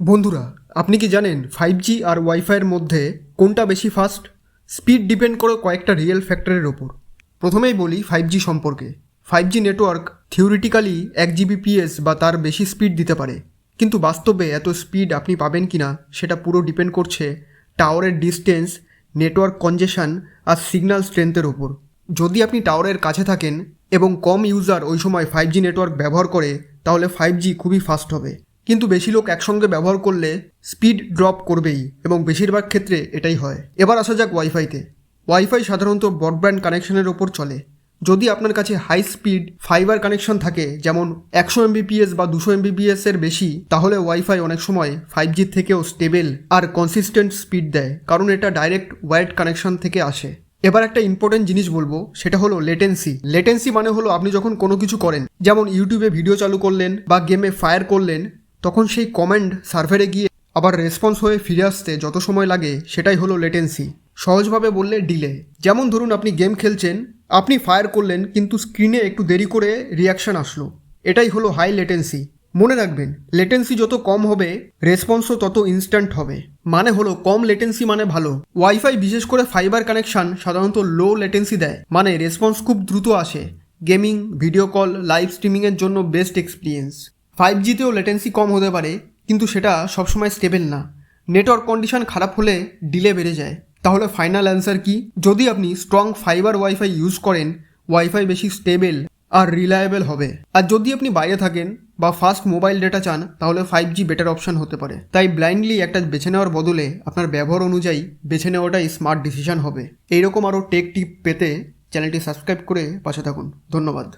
বন্ধুরা, আপনি কি জানেন 5G আর ওয়াইফাইয়ের মধ্যে কোনটা বেশি ফাস্ট? স্পিড ডিপেন্ড করে কয়েকটা রিয়েল ফ্যাক্টরের ওপর। প্রথমেই বলি 5G সম্পর্কে। 5G নেটওয়ার্ক থিওরিটিক্যালি 1 Gbps বা তার বেশি স্পিড দিতে পারে, কিন্তু বাস্তবে এত স্পিড আপনি পাবেন কিনা সেটা পুরো ডিপেন্ড করছে টাওয়ারের ডিস্টেন্স, নেটওয়ার্ক কনজেশন আর সিগন্যাল স্ট্রেংথের ওপর। যদি আপনি টাওয়ারের কাছে থাকেন এবং কম ইউজার ওই সময় 5G নেটওয়ার্ক ব্যবহার করে, তাহলে 5G খুবই ফাস্ট হবে। কিন্তু বেশি লোক একসঙ্গে ব্যবহার করলে স্পিড ড্রপ করবেই, এবং বেশিরভাগ ক্ষেত্রে এটাই হয়। এবার আসা যাক ওয়াইফাইতে। ওয়াইফাই সাধারণত ব্রডব্যান্ড কানেকশনের ওপর চলে। যদি আপনার কাছে হাই স্পিড ফাইবার কানেকশন থাকে, যেমন 100 Mbps বা 200 Mbps এর বেশি, তাহলে ওয়াইফাই অনেক সময় 5G থেকেও স্টেবল আর কনসিস্টেন্ট স্পিড দেয়, কারণ এটা ডাইরেক্ট ওয়্যার্ড কানেকশন থেকে আসে। এবার একটা ইম্পর্টেন্ট জিনিস বলবো, সেটা হলো লেটেন্সি। লেটেন্সি মানে হলো আপনি যখন কোনো কিছু করেন, যেমন ইউটিউবে ভিডিও চালু করলেন বা গেমে ফায়ার করলেন, তখন সেই কমেন্ট সার্ভারে গিয়ে আবার রেসপন্স হয়ে ফিরে আসতে যত সময় লাগে, সেটাই হলো লেটেন্সি। সহজভাবে বললে ডিলে। যেমন ধরুন, আপনি গেম খেলছেন, আপনি ফায়ার করলেন, কিন্তু স্ক্রিনে একটু দেরি করে রিয়াকশন আসলো, এটাই হলো হাই লেটেন্সি। মনে রাখবেন, লেটেন্সি যত কম হবে রেসপন্সও তত ইনস্ট্যান্ট হবে। মানে হলো কম লেটেন্সি মানে ভালো। ওয়াইফাই বিশেষ করে ফাইবার কানেকশন সাধারণত লো লেটেন্সি দেয়, মানে রেসপন্স খুব দ্রুত আসে। গেমিং, ভিডিও কল, লাইভ স্ট্রিমিংয়ের জন্য বেস্ট এক্সপিরিয়েন্স। 5Gতেও লেটেন্সি কম হতে পারে, কিন্তু সেটা সবসময় স্টেবল না। নেটওয়ার্ক কন্ডিশন খারাপ হলে ডিলে বেড়ে যায়। তাহলে ফাইনাল অ্যান্সার কি? যদি আপনি স্ট্রং ফাইবার ওয়াইফাই ইউজ করেন, ওয়াইফাই বেশি স্টেবল আর রিলায়েবল হবে। আর যদি আপনি বাইরে থাকেন বা ফাস্ট মোবাইল ডেটা চান, তাহলে 5G বেটার অপশন হতে পারে। তাই ব্লাইন্ডলি একটা বেছে নেওয়ার বদলে আপনার ব্যবহার অনুযায়ী বেছে নেওয়াটাই স্মার্ট ডিসিশন হবে। এইরকম আরও টেক টিপ পেতে চ্যানেলটি সাবস্ক্রাইব করে পাশে থাকুন। ধন্যবাদ।